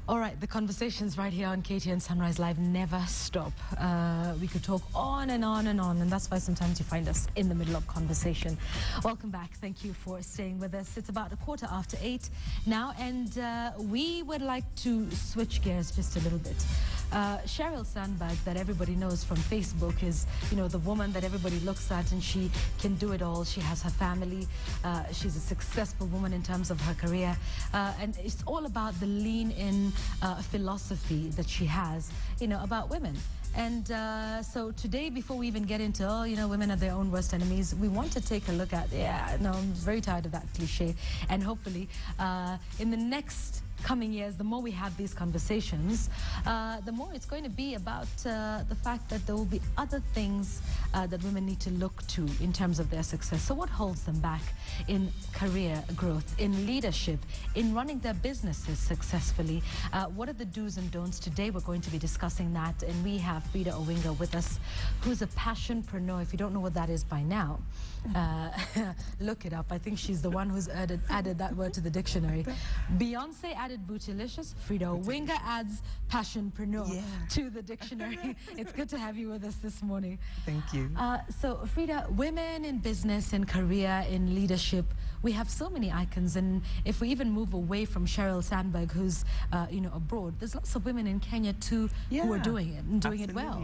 All right, the conversations right here on KTN Sunrise Live never stop. We could talk on and on and on, and that's why sometimes you find us in the middle of conversation. Welcome back. Thank you for staying with us. It's about 8:15 now, and we would like to switch gears just a little bit. Sheryl Sandberg, that everybody knows from Facebook, is, you know, the woman that everybody looks at and she can do it all. She has her family. She's a successful woman in terms of her career. And it's all about the lean-in philosophy that she has, you know, about women. And so today, before we even get into, oh, you know, women are their own worst enemies, we want to take a look at, I'm very tired of that cliche. And hopefully, in the next coming years, the more we have these conversations, the more it's going to be about the fact that there will be other things that women need to look to in terms of their success. So what holds them back in career growth, in leadership, in running their businesses successfully? What are the do's and don'ts? Today we're going to be discussing that, and we have Frida Owinga with us, who's a passion-preneur. If you don't know what that is by now, look it up. I think she's the one who's added that word to the dictionary. Beyonce added bootylicious. Frida Owinga adds passion-preneur to the dictionary. It's good to have you with us this morning. Thank you. So Frida, women in business, in career, in leadership, we have so many icons, and if we even move away from Sheryl Sandberg, who's you know, abroad, there's lots of women in Kenya too who are doing it and doing it well,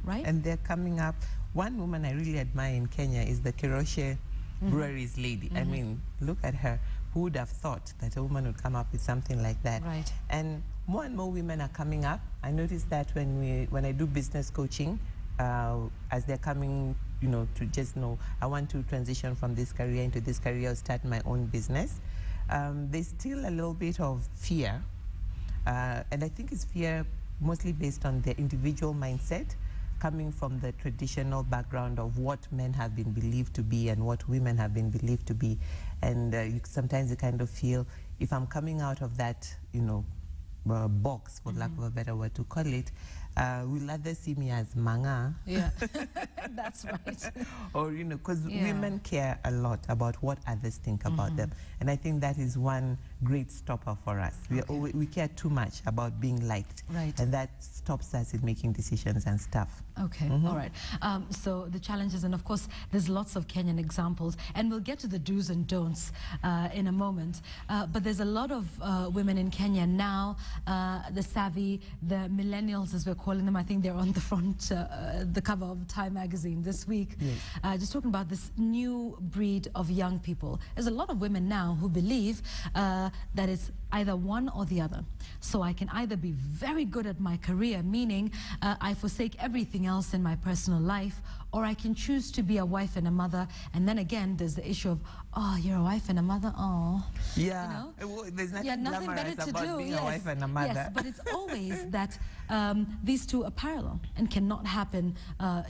right? And they're coming up. One woman I really admire in Kenya is the Keroshe Breweries lady. I mean, look at her. Who would have thought that a woman would come up with something like that? Right. And more women are coming up. I noticed that when I do business coaching, as they're coming, you know, to just know, I want to transition from this career into this career or start my own business. There's still a little bit of fear. And I think it's fear mostly based on their individual mindset, coming from the traditional background of what men have been believed to be and what women have been believed to be. And sometimes you kind of feel, if I'm coming out of that, you know, box, for lack of a better word to call it, will others see me as manga? Yeah, that's right. Or, you know, because women care a lot about what others think about them. And I think that is one great stopper for us. We care too much about being liked. Right. And that stops us in making decisions and stuff. Okay, all right. So the challenges, and of course, there's lots of Kenyan examples, and we'll get to the do's and don'ts in a moment. But there's a lot of women in Kenya now, the savvy, the millennials, as we're calling them. I think they're on the front, the cover of Time magazine this week. Yes. Just talking about this new breed of young people. There's a lot of women now who believe that it's either one or the other. So I can either be very good at my career, meaning I forsake everything else in my personal life, or I can choose to be a wife and a mother. And then again, there's the issue of, oh, you're a wife and a mother, oh. Yeah, you know? Well, there's nothing better to about do. being a wife and a mother. Yes, but it's always that these two are parallel and cannot happen,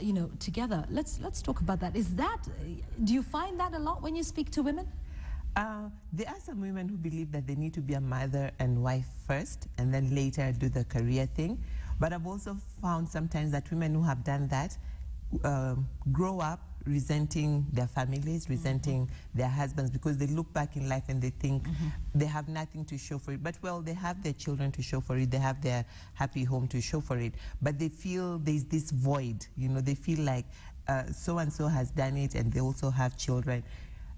you know, together. Let's talk about that. Do you find that a lot when you speak to women? There are some women who believe that they need to be a mother and wife first and then later do the career thing. But I've also found sometimes that women who have done that grow up resenting their families, resenting their husbands, because they look back in life and they think they have nothing to show for it. But, well, they have their children to show for it. They have their happy home to show for it. But they feel there's this void. You know, they feel like so-and-so has done it and they also have children.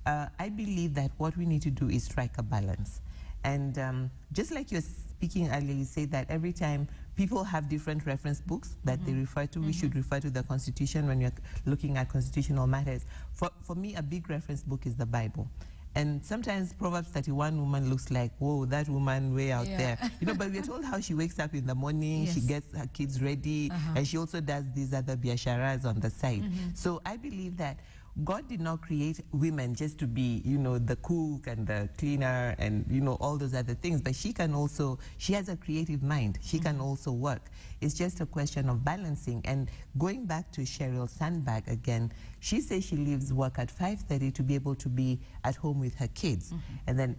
I believe that what we need to do is strike a balance. And just like you're speaking earlier, you say that every time people have different reference books that they refer to, we should refer to the Constitution when you're looking at constitutional matters. For me, a big reference book is the Bible. And sometimes Proverbs 31 woman looks like, whoa, that woman way out there. You know, but we're told how she wakes up in the morning, she gets her kids ready, and she also does these other biasharas on the side. So I believe that God did not create women just to be, you know, the cook and the cleaner and, you know, all those other things. But she can also, she has a creative mind. She can also work. It's just a question of balancing. And going back to Sheryl Sandberg again, she says she leaves work at 5:30 to be able to be at home with her kids. And then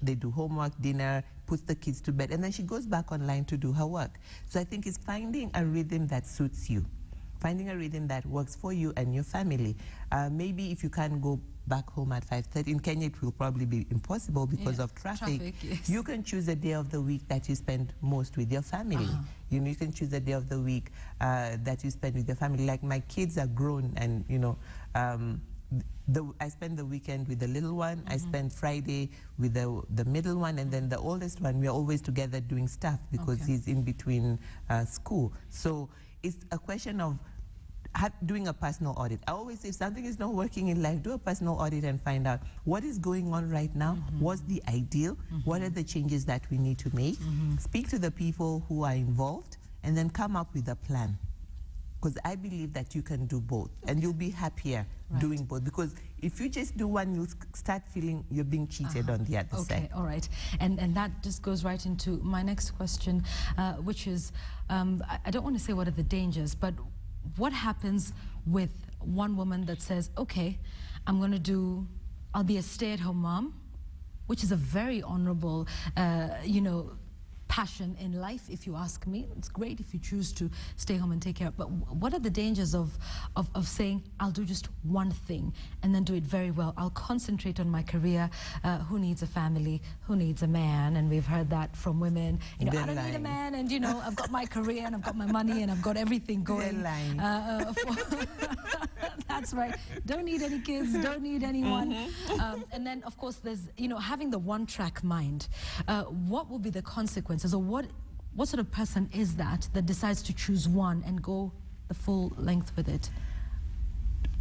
they do homework, dinner, puts the kids to bed, and then she goes back online to do her work. So I think it's finding a rhythm that suits you. finding a rhythm that works for you and your family. Maybe if you can't go back home at 5:30, in Kenya it will probably be impossible because of traffic. Yes. You can choose a day of the week that you spend most with your family. You know, you can choose a day of the week that you spend with your family. Like my kids are grown, and you know, I spend the weekend with the little one. I spend Friday with the middle one, and then the oldest one, we're always together doing stuff because he's in between school. So it's a question of doing a personal audit. I always say if something is not working in life, do a personal audit and find out what is going on right now, what's the ideal, what are the changes that we need to make, speak to the people who are involved, and then come up with a plan. Because I believe that you can do both, and you'll be happier doing both. Because if you just do one, you'll start feeling you're being cheated on the other side. Okay, all right. And that just goes right into my next question, which is, I don't want to say what are the dangers, but what happens with one woman that says, okay, I'll be a stay-at-home mom, which is a very honorable, you know, passion in life, if you ask me. It's great if you choose to stay home and take care of, but what are the dangers of saying, I'll do just one thing and then do it very well. I'll concentrate on my career. Who needs a family? Who needs a man? And we've heard that from women. You know, I don't need a man, and you know, I've got my career and I've got my money and I've got everything going. That's right. Don't need any kids, don't need anyone. And then, of course, there's, you know, having the one-track mind. What will be the consequences, or what sort of person is that decides to choose one and go the full length with it?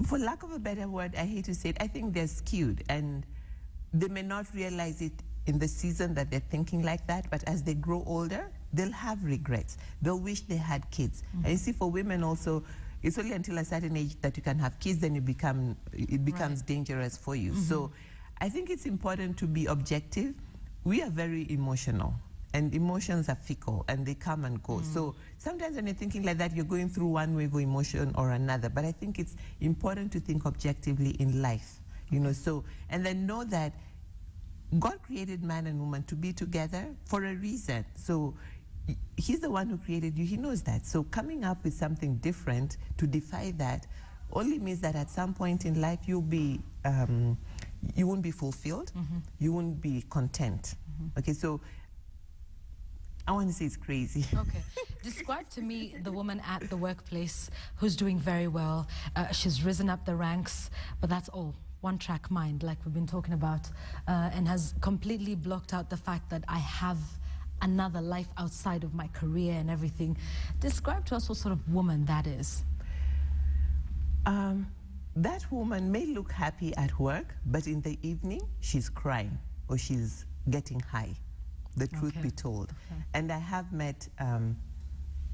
For lack of a better word, I hate to say it, I think they're skewed, and they may not realize it in the season that they're thinking like that, but as they grow older, they'll have regrets. They'll wish they had kids. And you see, for women also, it's only until a certain age that you can have kids, then it becomes dangerous for you. So I think it's important to be objective. We are very emotional, and emotions are fickle, and they come and go. So sometimes when you're thinking like that, you're going through one wave of emotion or another. But I think it's important to think objectively in life, you know. So, and then know that God created man and woman to be together for a reason. So he's the one who created you. He knows that. So coming up with something different to defy that only means that at some point in life you'll be, you won't be fulfilled. You won't be content. Okay, so I want to say it's crazy. Okay. Describe to me the woman at the workplace who's doing very well. She's risen up the ranks, but that's all. One-track mind, like we've been talking about, and has completely blocked out the fact that I have another life outside of my career and everything. Describe to us what sort of woman that is. That woman may look happy at work, but in the evening, she's crying or she's getting high, the truth be told. And I have met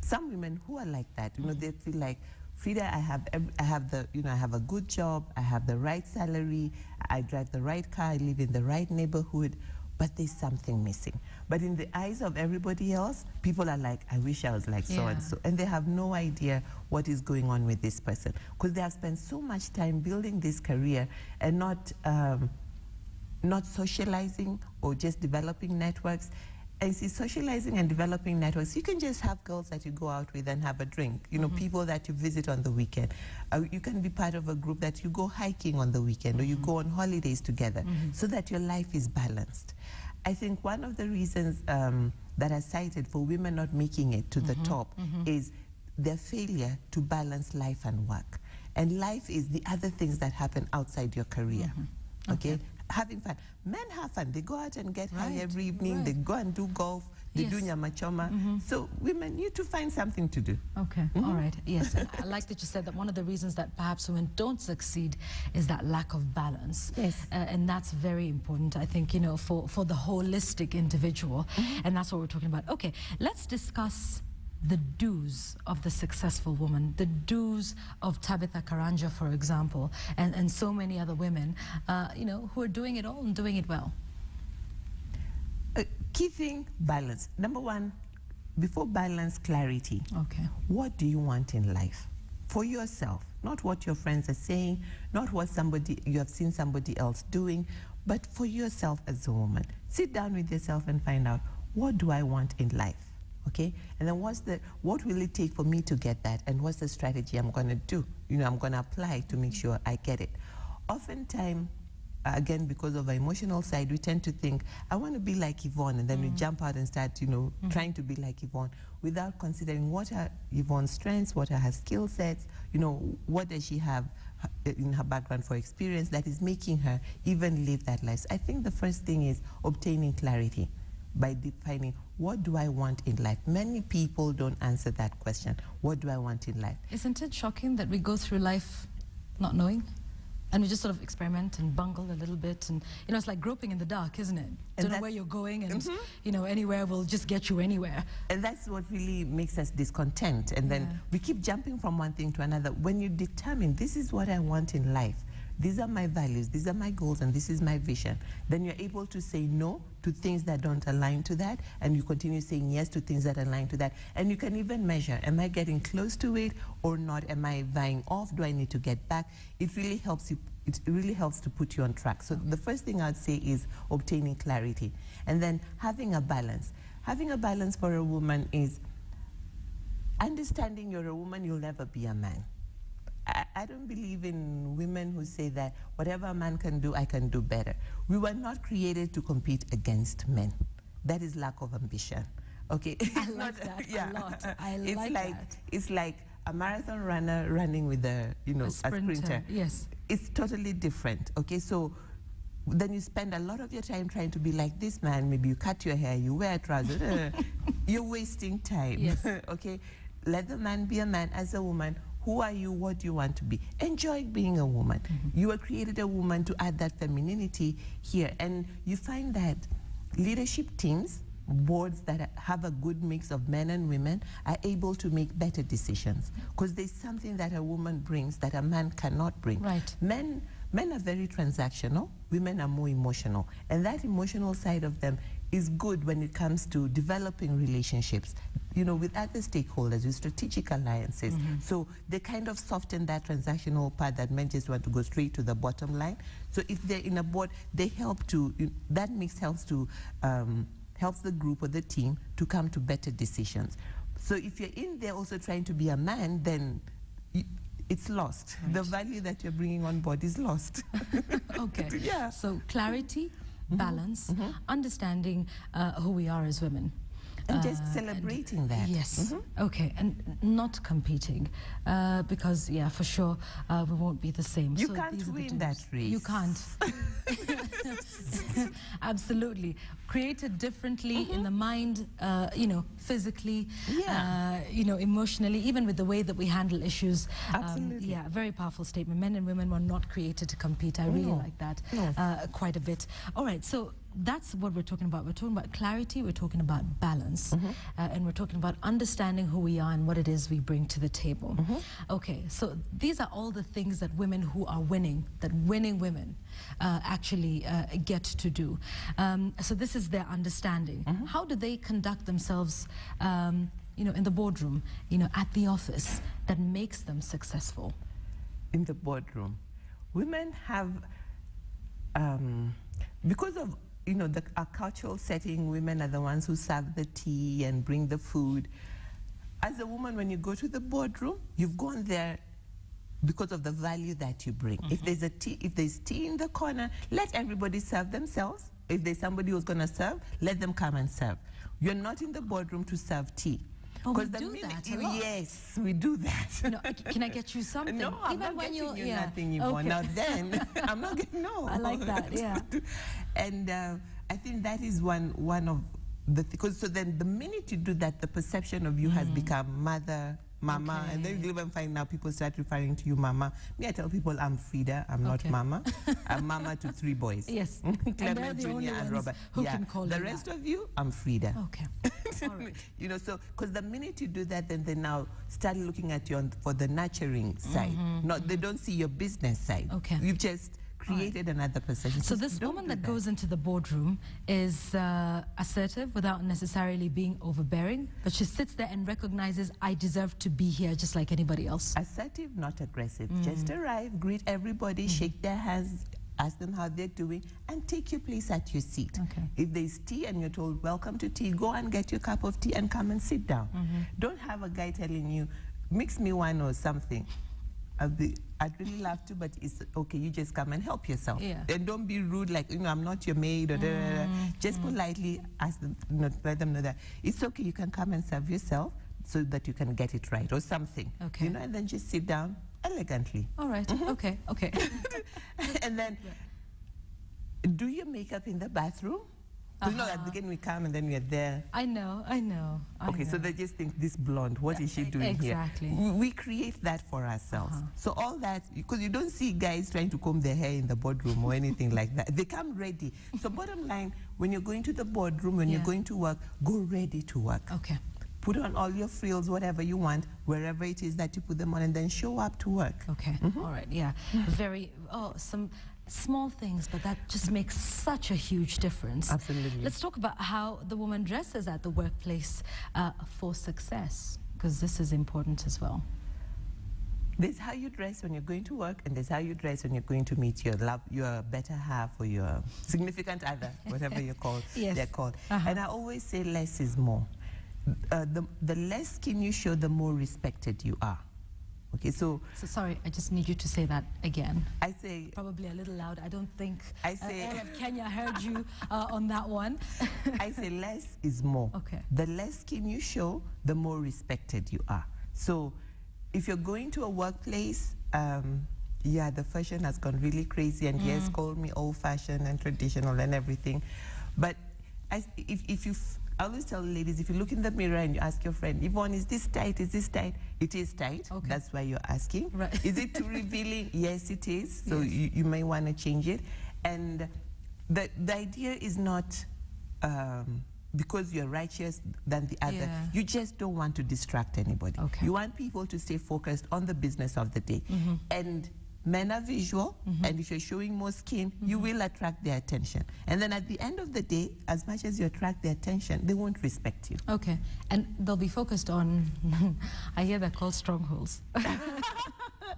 some women who are like that. You know, they feel like, Frida, I have a good job, I have the right salary, I drive the right car, I live in the right neighborhood, but there's something missing. But in the eyes of everybody else, people are like, I wish I was like so-and-so. And they have no idea what is going on with this person, because they have spent so much time building this career and not socializing or just developing networks. And see, socializing and developing networks, you can just have girls that you go out with and have a drink, you know, people that you visit on the weekend. You can be part of a group that you go hiking on the weekend, or you go on holidays together, so that your life is balanced. I think one of the reasons that are cited for women not making it to the top is their failure to balance life and work. And life is the other things that happen outside your career, okay? Having fun. Men have fun. They go out and get high every evening. They go and do golf. They do nyama choma. So women need to find something to do. Okay, all right. Yes, and I like that you said that one of the reasons that perhaps women don't succeed is that lack of balance. Yes. And that's very important, I think, you know, for the holistic individual. And that's what we're talking about. Okay, let's discuss the do's of the successful woman, the do's of Tabitha Karanja, for example, and so many other women, you know, who are doing it all and doing it well. Key thing, balance. Number one, before balance, clarity. Okay. What do you want in life? For yourself, not what your friends are saying, not what you have seen somebody else doing, but for yourself as a woman. Sit down with yourself and find out, what do I want in life? Okay, and then what will it take for me to get that, and what's the strategy I'm going to do? I'm going to apply to make sure I get it. Oftentimes, again, because of our emotional side, we tend to think, I want to be like Yvonne, and then we jump out and start, trying to be like Yvonne, without considering what are Yvonne's strengths, what are her skill sets, what does she have in her background for experience that is making her even live that life. So I think the first thing is obtaining clarity by defining, what do I want in life? Many people don't answer that question. What do I want in life? Isn't it shocking that we go through life not knowing? And we just sort of experiment and bungle a little bit. And, it's like groping in the dark, isn't it? Don't know where you're going, and, anywhere will just get you anywhere. And that's what really makes us discontent. And then we keep jumping from one thing to another. When you determine, this is what I want in life, these are my values, these are my goals, and this is my vision, then you're able to say no to things that don't align to that, and you continue saying yes to things that align to that. And you can even measure, am I getting close to it or not? Am I vying off? Do I need to get back? It really helps you. It really helps to put you on track. So the first thing I'd say is obtaining clarity, and then having a balance. Having a balance for a woman is understanding you're a woman, you'll never be a man. I don't believe in women who say that whatever a man can do, I can do better. We were not created to compete against men. That is lack of ambition. Okay, I like that a lot. I like that. It's like a marathon runner running with a sprinter. Yes, it's totally different. Okay, so then you spend a lot of your time trying to be like this man. Maybe you cut your hair, you wear trousers. You're wasting time. Yes. Okay, let the man be a man. As a woman, who are you? What do you want to be? Enjoy being a woman. You were created a woman to add that femininity here. And you find that leadership teams, boards that have a good mix of men and women, are able to make better decisions. Because there's something that a woman brings that a man cannot bring. Right. Men are very transactional. Women are more emotional. And that emotional side of them is good when it comes to developing relationships, with other stakeholders, with strategic alliances. So they kind of soften that transactional part that men just want to go straight to the bottom line. So if they're in a board, they help to, that mix helps to, helps the group or the team to come to better decisions. So if you're in there also trying to be a man, then it's lost. Right. The value that you're bringing on board is lost. Okay. Yeah. So clarity, balance, understanding who we are as women. And just celebrating that. Yes. Okay, and not competing, because, yeah, for sure, we won't be the same. You can't win that race. You can't. Absolutely. Created differently in the mind, physically, emotionally, even with the way that we handle issues. Absolutely. Yeah, very powerful statement. Men and women were not created to compete. I really like that quite a bit. All right, so that's what we're talking about. We're talking about clarity, we're talking about balance, and we're talking about understanding who we are and what it is we bring to the table. Okay, so these are all the things that women who are winning, that winning women actually get to do. So this is their understanding. How do they conduct themselves, in the boardroom, at the office, that makes them successful? In the boardroom, women have, because of our cultural setting, women are the ones who serve the tea and bring the food. As a woman, when you go to the boardroom, you've gone there because of the value that you bring. If there's tea in the corner, let everybody serve themselves. If there's somebody who's going to serve, let them come and serve. You're not in the boardroom to serve tea. Oh, we do that a lot. Yes, we do that. Can I get you something? No, I'm not getting you nothing, Yvonne. Okay. Now then, I'm not getting, no. I like that, yeah. And I think that is one of the, because so then the minute you do that, the perception of you has become mother, mama, and then you even find now people start referring to you mama. Me, I tell people I'm Frida, I'm not mama. I'm mama to 3 boys. Yes. Clement, Junior, and Robert. Who can call the rest of you, I'm Frida. Okay. All right. So because the minute you do that, then they now start looking at you for the nurturing side. They don't see your business side. Okay. You've just created another perception. So this woman that goes into the boardroom is assertive without necessarily being overbearing, but she sits there and recognizes, I deserve to be here just like anybody else. Assertive, not aggressive. Just arrive, greet everybody, shake their hands, ask them how they're doing, and take your place at your seat. Okay. If there's tea and you're told, welcome to tea, go and get your cup of tea and come and sit down. Don't have a guy telling you, mix me one or something. I'd really love to, but it's okay, you just come and help yourself. Yeah. And don't be rude, like, I'm not your maid, or just politely ask them, let them know that it's okay, you can come and serve yourself so that you can get it right, or something. Okay. And then just sit down elegantly. All right, okay. And then do your makeup in the bathroom. You know, at the beginning we come and then we're there. I know. Okay, so they just think, this blonde, what is she doing here? Exactly. We create that for ourselves. So all that, because you don't see guys trying to comb their hair in the boardroom or anything like that. They come ready. So bottom line, when you're going to the boardroom, when you're going to work, go ready to work. Okay. Put on all your frills, whatever you want, wherever it is that you put them on, and then show up to work. Okay, all right, yeah. Some small things, but that just makes such a huge difference. Absolutely. Let's talk about how the woman dresses at the workplace for success, because this is important as well. There's how you dress when you're going to work, and there's how you dress when you're going to meet your better half, or your significant other, whatever you're called. Yes. They're called. And I always say less is more. The less skin you show, the more respected you are. Okay, so sorry, I just need you to say that again. I say, probably a little loud. I don't think I say all of Kenya heard you on that one. I say less is more. Okay. The less skin you show, the more respected you are. So if you're going to a workplace, yeah, the fashion has gone really crazy, and yes, call me old-fashioned and traditional and everything, but I always tell ladies, if you look in the mirror and you ask your friend, Yvonne, is this tight? Is this tight? It is tight. Okay. That's why you're asking. Right. Is it too revealing? Yes, it is. So yes. you may want to change it. And the idea is not because you're righteous than the other. Yeah. You just don't want to distract anybody. Okay. You want people to stay focused on the business of the day. And men are visual, and if you're showing more skin, you will attract their attention. And then at the end of the day, as much as you attract their attention, they won't respect you. Okay, and they'll be focused on, I hear they're called strongholds.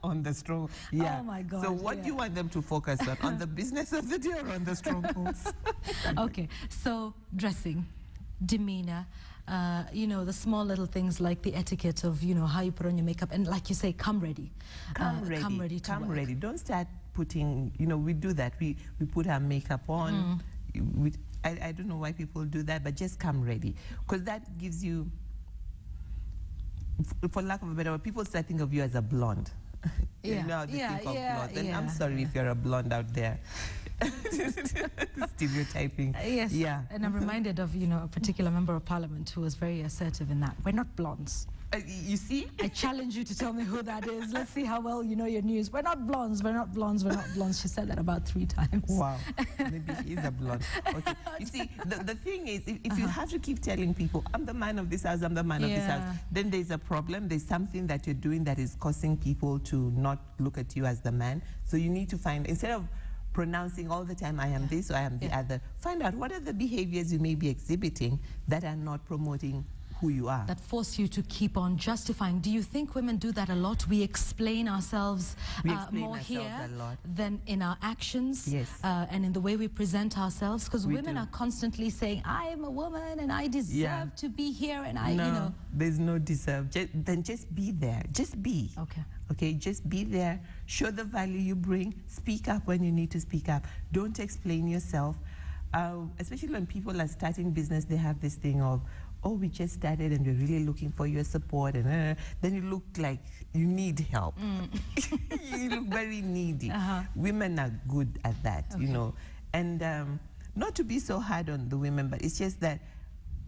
On the strong, yeah. Oh my God. So what do you want them to focus on the business of the day or on the strongholds? Okay, so dressing, demeanor, you know, the small little things like the etiquette of, you know, how you put on your makeup, and like you say, come ready. Come ready. Come ready to work. Ready. Don't start putting, you know, we do that. We put our makeup on. I don't know why people do that, but just come ready. Because that gives you, for lack of a better word, people start thinking of you as a blonde. You know how they think of blondes. And I'm sorry if you're a blonde out there. Stereotyping. Yes. Yeah. And I'm reminded of, you know, a particular member of parliament who was very assertive in that. We're not blondes. You see? I challenge you to tell me who that is. Let's see how well you know your news. We're not blondes, we're not blondes, we're not blondes. She said that about 3 times. Wow. Maybe she's a blonde. Okay. You see, the thing is, if you have to keep telling people, I'm the man of this house, I'm the man of this house, then there's a problem. There's something that you're doing that is causing people to not look at you as the man. So you need to find, instead of pronouncing all the time, I am this or I am the other, find out what are the behaviors you may be exhibiting that are not promoting who you are. That force you to keep on justifying. Do you think women do that a lot? We explain ourselves more here than in our actions, and in the way we present ourselves, because women are constantly saying, I am a woman and I deserve to be here, and I, you know. There's no deserve. Then just be there. Just be. Okay. Okay, just be there. Show the value you bring. Speak up when you need to speak up. Don't explain yourself. Especially when people are starting business, they have this thing of, oh, we just started and we're really looking for your support, and then you look like you need help. You look very needy. Women are good at that, you know. And not to be so hard on the women, but it's just that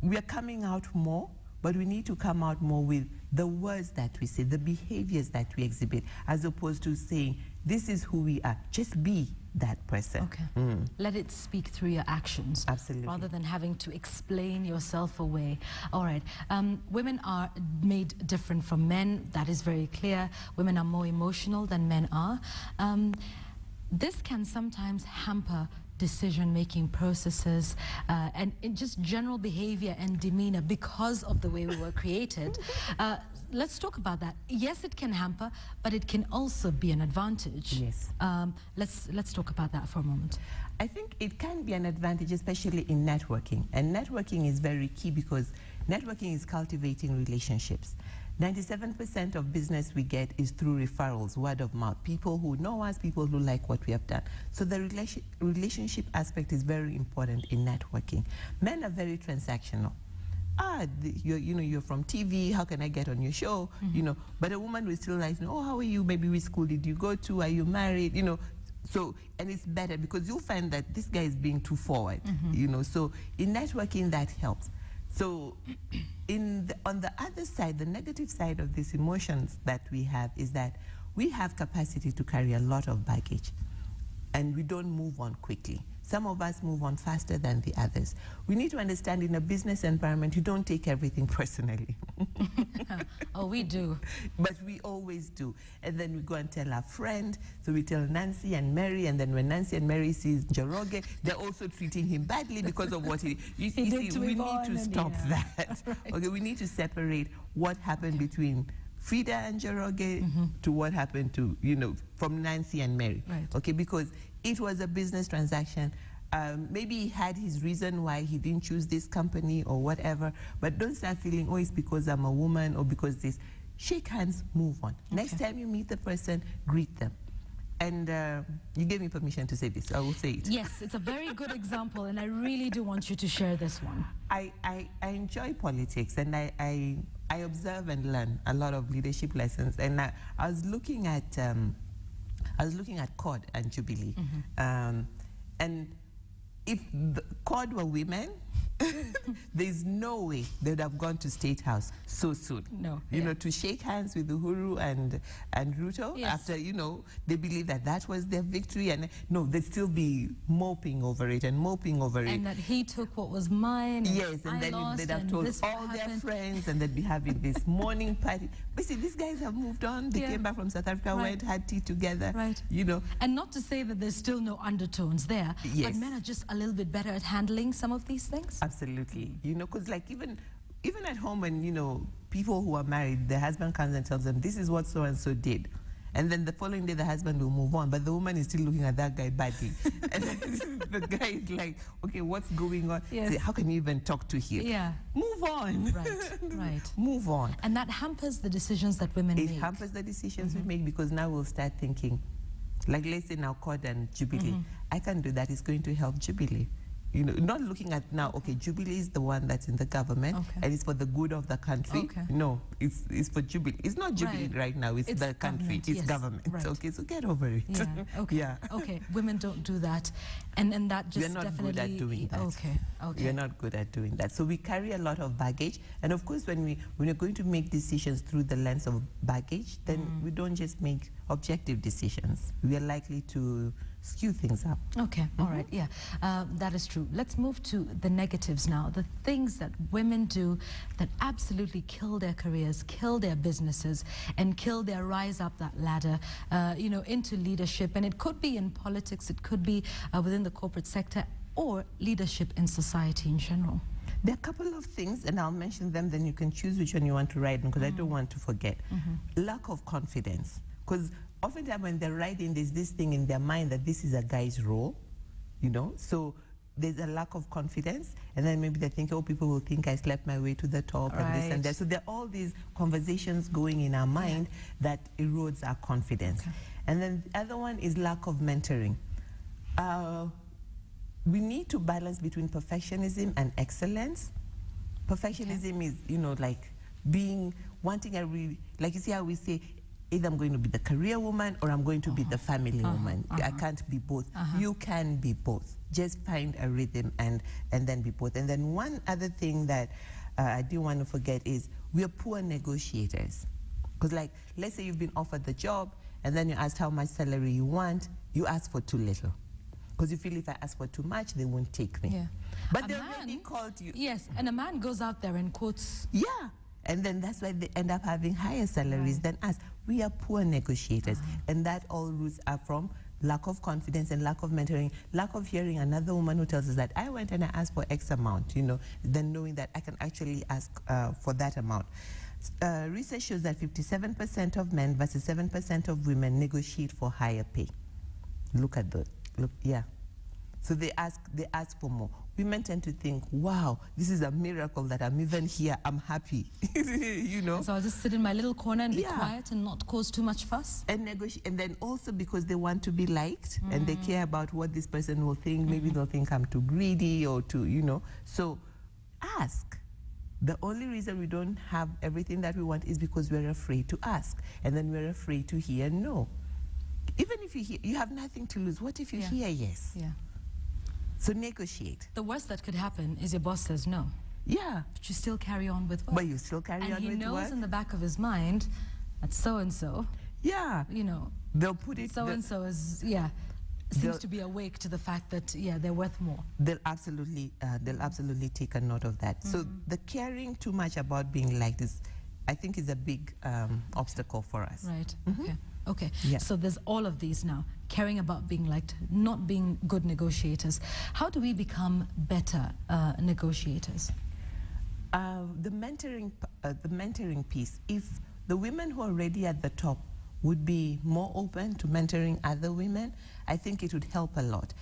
we are coming out more, but we need to come out more with the words that we say, the behaviors that we exhibit, as opposed to saying, this is who we are. Just be that person. Okay. Let it speak through your actions. Absolutely. Rather than having to explain yourself away. All right. Women are made different from men. That is very clear. Women are more emotional than men are. This can sometimes hamper decision-making processes, and in just general behavior and demeanor because of the way we were created. Let's talk about that. Yes, it can hamper, but it can also be an advantage. Yes. Let's talk about that for a moment. I think it can be an advantage, especially in networking. And networking is very key because networking is cultivating relationships. 97% of business we get is through referrals, word of mouth, people who know us, people who like what we have done. So the relationship aspect is very important in networking. Men are very transactional. You're from TV, how can I get on your show? But a woman will still like, oh, how are you? Maybe which school did you go to? Are you married? So, and it's better because you'll find that this guy is being too forward, So in networking, that helps. So on the other side, the negative side of these emotions that we have is that we have capacity to carry a lot of baggage and we don't move on quickly. Some of us move on faster than the others. We need to understand in a business environment, you don't take everything personally. Oh, we do. But we always do. And then we go and tell our friend. So we tell Nancy and Mary, and then when Nancy and Mary sees Njoroge, they're also treating him badly because of what he did. We need to stop that. Right. Okay, we need to separate what happened between Frida and Njoroge to what happened to, from Nancy and Mary. Right. Okay, because it was a business transaction. Maybe he had his reason why he didn't choose this company or whatever, but don't start feeling, oh, it's because I'm a woman or because this. Shake hands, move on. Okay. Next time you meet the person, greet them. And you gave me permission to say this, so I will say it. Yes, it's a very good example, and I really do want you to share this one. I enjoy politics, and I observe and learn a lot of leadership lessons. And I was looking at COD and Jubilee, and if the COD were women, there's no way they would have gone to State House so soon. No. To shake hands with Uhuru and Ruto after, they believe that was their victory. And no, they'd still be moping over it and moping over it. And that he took what was mine. Yes, and then they'd have told all their friends, and they'd be having this morning party. But see, these guys have moved on. They came back from South Africa, went, had tea together. Right. And not to say that there's still no undertones there, but men are just a little bit better at handling some of these things. Absolutely. Because like even at home when, people who are married, the husband comes and tells them, this is what so-and-so did. And then the following day, the husband will move on, but the woman is still looking at that guy badly. And the guy is like, okay, what's going on? Yes. Say, how can you even talk to him? Yeah. Move on. Right. Move on. And that hampers the decisions that women make. It hampers the decisions we make because now we'll start thinking, like let's say now COD and Jubilee. I can do that. It's going to help Jubilee. Not looking at now, okay, Jubilee is the one that's in the government and it's for the good of the country. Okay. No, it's for Jubilee. It's not Jubilee right now, it's the country, it's government. Right. Okay, so get over it. Yeah. Okay. Okay, women don't do that. And that just We're not definitely... good at doing that. Okay. We're not good at doing that. So we carry a lot of baggage. And of course, when we're going to make decisions through the lens of baggage, then we don't just make objective decisions. We are likely to skew things up. Okay, all right, that is true. Let's move to the negatives now, the things that women do that absolutely kill their careers, kill their businesses, and kill their rise up that ladder, into leadership. And it could be in politics, it could be within the corporate sector, or leadership in society in general. There are a couple of things, and I'll mention them, then you can choose which one you want to write, because I don't want to forget. Lack of confidence, because oftentimes when they're writing, there's this thing in their mind that this is a guy's role, so there's a lack of confidence, and then maybe they think, oh, people will think I slept my way to the top and this and that. So there are all these conversations going in our mind that erodes our confidence. Okay. And then the other one is lack of mentoring. We need to balance between perfectionism and excellence. Perfectionism is, like wanting a really, like you see how we say, either I'm going to be the career woman or I'm going to be the family woman. I can't be both. You can be both. Just find a rhythm and then be both. And then one other thing that I didn't want to forget is we are poor negotiators. Because like, let's say you've been offered the job and then you asked how much salary you want, you ask for too little. Because you feel if I ask for too much, they won't take me. Yeah. But they already called you. Yes, and a man goes out there and quotes. Yeah. And then that's why they end up having higher salaries than us. We are poor negotiators. And that all roots are from lack of confidence and lack of mentoring, lack of hearing another woman who tells us that I went and I asked for X amount, you know, then knowing that I can actually ask for that amount. Research shows that 57% of men versus 7% of women negotiate for higher pay. Look at that. Look, yeah. So they ask for more. Women tend to think, wow, this is a miracle that I'm even here, I'm happy, you know. So I'll just sit in my little corner and be quiet and not cause too much fuss. And negotiate, and then also because they want to be liked and they care about what this person will think, maybe they'll think I'm too greedy or too, you know. So ask. The only reason we don't have everything that we want is because we're afraid to ask. And then we're afraid to hear no. Even if you hear, you have nothing to lose. What if you hear yes? Yeah. So negotiate. The worst that could happen is your boss says no. Yeah. But you still carry on with work. But you still carry on with work. And he knows in the back of his mind that so-and-so, yeah, you know, they'll put it, so-and-so is, seems to be awake to the fact that, they're worth more. They'll absolutely take a note of that. So the caring too much about being liked is, I think, is a big obstacle for us. Right, okay. Yeah. So there's all of these now, caring about being liked, not being good negotiators. How do we become better negotiators? The mentoring piece, if the women who are already at the top would be more open to mentoring other women, I think it would help a lot.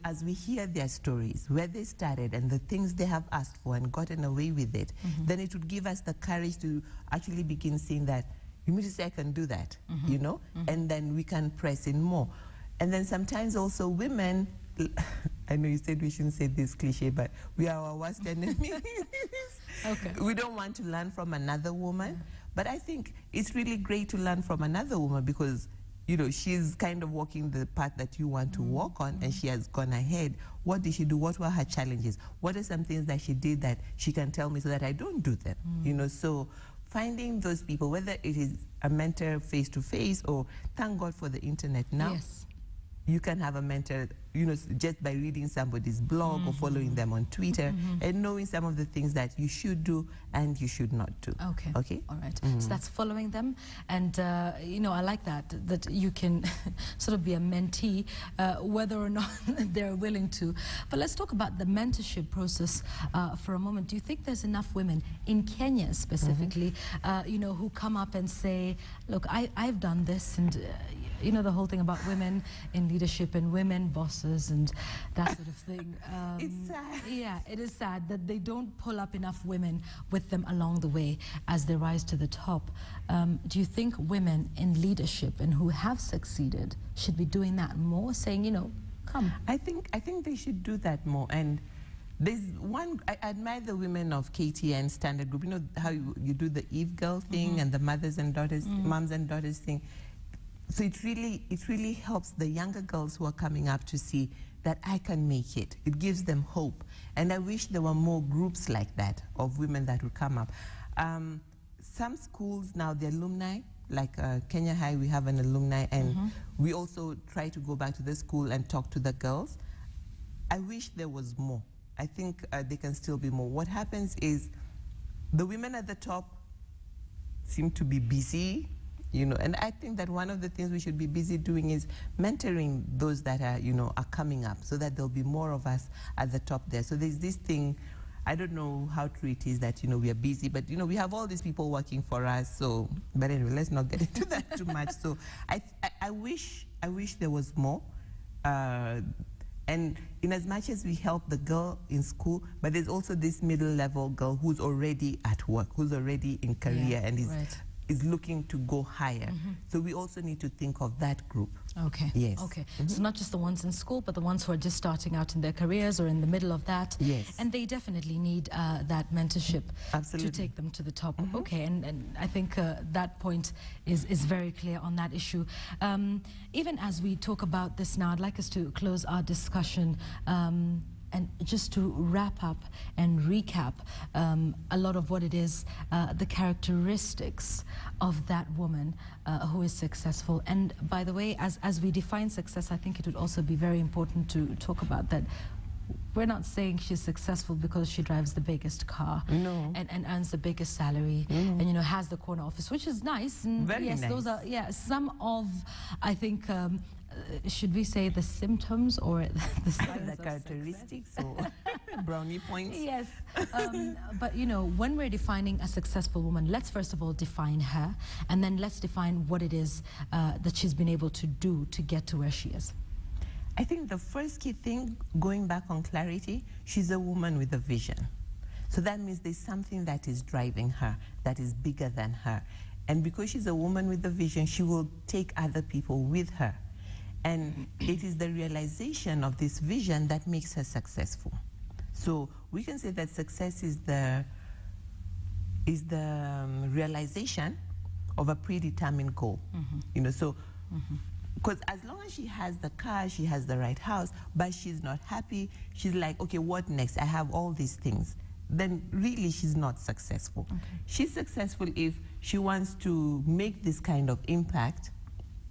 As we hear their stories, where they started and the things they have asked for and gotten away with it, then it would give us the courage to actually begin seeing that, you mean to say I can do that, you know? And then we can press in more. And then sometimes also women, I know you said we shouldn't say this cliche, but we are our worst enemies. Okay. We don't want to learn from another woman. But I think it's really great to learn from another woman because, you know, she's kind of walking the path that you want to walk on, and she has gone ahead. What did she do? What were her challenges? What are some things that she did that she can tell me so that I don't do them? You know, so finding those people, whether it is a mentor face-to-face or thank God for the internet now. Yes. You can have a mentor, you know, just by reading somebody's blog or following them on Twitter and knowing some of the things that you should do and you should not do. Okay. Okay. All right. So that's following them. And, you know, I like that you can sort of be a mentee, whether or not they're willing to. But let's talk about the mentorship process for a moment. Do you think there's enough women in Kenya specifically, you know, who come up and say, look, I've done this, and you know, the whole thing about women in leadership and women bosses and that sort of thing. It's sad. Yeah, it is sad that they don't pull up enough women with them along the way as they rise to the top. Do you think women in leadership and who have succeeded should be doing that more, saying, you know, come? I think they should do that more. And there's one, I admire the women of KTN Standard Group. You know how you do the Eve Girl thing and the mothers and daughters, moms and daughters thing. So it really helps the younger girls who are coming up to see that I can make it. It gives them hope. And I wish there were more groups like that of women that would come up. Some schools now, the alumni, like Kenya High, we have an alumni, and we also try to go back to the school and talk to the girls. I wish there was more. I think there can still be more. What happens is the women at the top seem to be busy, you know, and I think that one of the things we should be busy doing is mentoring those that are, you know, are coming up, so that there'll be more of us at the top there. So there's this thing, I don't know how true it is that, you know, we are busy, but, you know, we have all these people working for us. So, but anyway, let's not get into that too much. So I wish there was more. And in as much as we help the girl in school, but there's also this middle level girl who's already at work, who's already in career and is looking to go higher. So we also need to think of that group. Okay. Yes. Okay. So not just the ones in school, but the ones who are just starting out in their careers or in the middle of that. Yes. And they definitely need that mentorship to take them to the top. Okay. And I think that point is very clear on that issue. Even as we talk about this now, I'd like us to close our discussion and just to wrap up and recap a lot of what it is, the characteristics of that woman who is successful. And by the way, as we define success, I think it would also be very important to talk about that we're not saying she's successful because she drives the biggest car, no, and earns the biggest salary, and you know, has the corner office, which is nice. And very yes, nice. those are some of, I think, should we say the symptoms or the signs the characteristics or brownie points? Yes, but you know, when we're defining a successful woman, let's first of all define her, and then let's define what it is that she's been able to do to get to where she is. I think the first key thing, going back on clarity, she's a woman with a vision. So that means there's something that is driving her, that is bigger than her. And because she's a woman with a vision, she will take other people with her. And it is the realization of this vision that makes her successful. So we can say that success is the realization of a predetermined goal. You know, so because as long as she has the car, she has the right house, but she's not happy, she's like, okay, what next? I have all these things. Then really she's not successful. Okay. She's successful if she wants to make this kind of impact,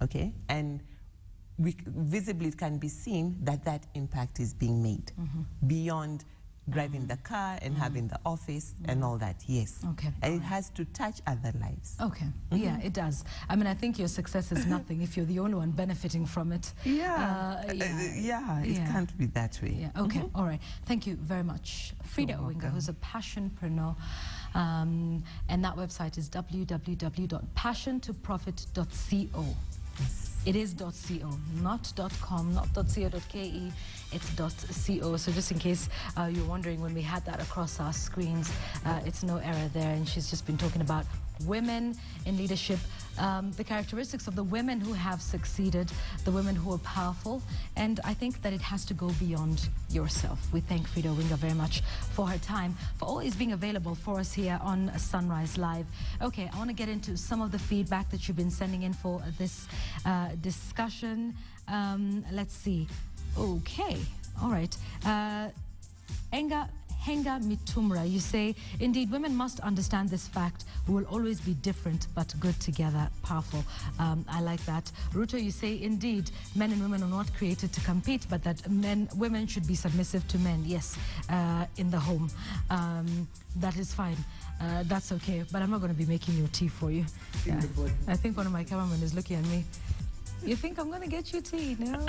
okay, and visibly it can be seen that that impact is being made beyond driving the car and having the office and all that, yes. Okay. And it has to touch other lives. Okay, yeah, it does. I mean, I think your success is nothing if you're the only one benefiting from it. Yeah, it can't be that way. Yeah, okay, all right. Thank you very much. Frida Owinga, who's a passion-preneur, and that website is www.passiontoprofit.co. Yes. It is .co, not .com, not .co.ke, it's .co. So just in case you're wondering, when we had that across our screens, it's no error there. And she's just been talking about women in leadership, the characteristics of the women who have succeeded, the women who are powerful, and I think that it has to go beyond yourself. We thank Frida Owinga very much for her time, for always being available for us here on Sunrise Live. Okay, I want to get into some of the feedback that you've been sending in for this discussion. Let's see. Okay, all right. Henga Mitumra, you say, indeed, women must understand this fact. We will always be different, but good together, powerful. I like that. Ruto, you say, indeed, men and women are not created to compete, but that women should be submissive to men. Yes, in the home. That is fine. That's okay, but I'm not going to be making your tea for you. Yeah. I think one of my cameramen is looking at me. You think I'm going to get you tea? No.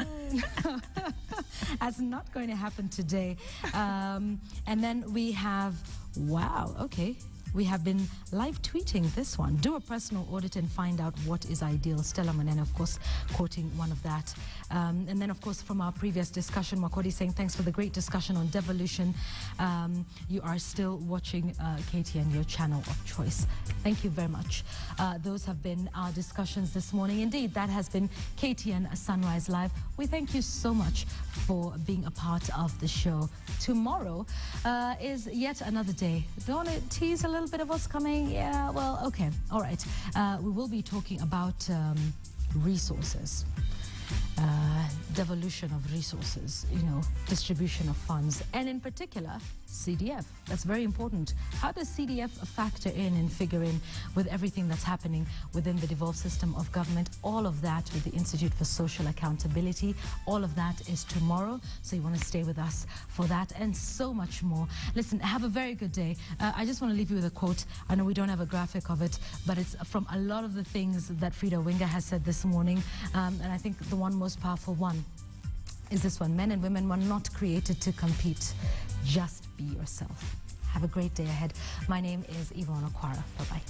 That's not going to happen today. And then we have, wow, okay. We have been live tweeting this one. Do a personal audit and find out what is ideal. Stella Manena, of course, quoting one of that. And then, of course, from our previous discussion, Makodi saying, thanks for the great discussion on devolution. You are still watching KTN, your channel of choice. Thank you very much. Those have been our discussions this morning. Indeed, that has been KTN Sunrise Live. We thank you so much for being a part of the show. Tomorrow is yet another day. Don't want to tease a little bit of what's coming? Yeah, well, okay. All right. We will be talking about resources. Devolution of resources, you know, distribution of funds, and in particular, CDF. That's very important. How does CDF factor in and figure in with everything that's happening within the devolved system of government? All of that with the Institute for Social Accountability. All of that is tomorrow, so you want to stay with us for that and so much more. Listen, have a very good day. I just want to leave you with a quote. I know we don't have a graphic of it, but it's from a lot of the things that Frida Owinga has said this morning, and I think the one most powerful one is this one. Men and women were not created to compete. Just be yourself. Have a great day ahead. My name is Yvonne Okwara. Bye-bye.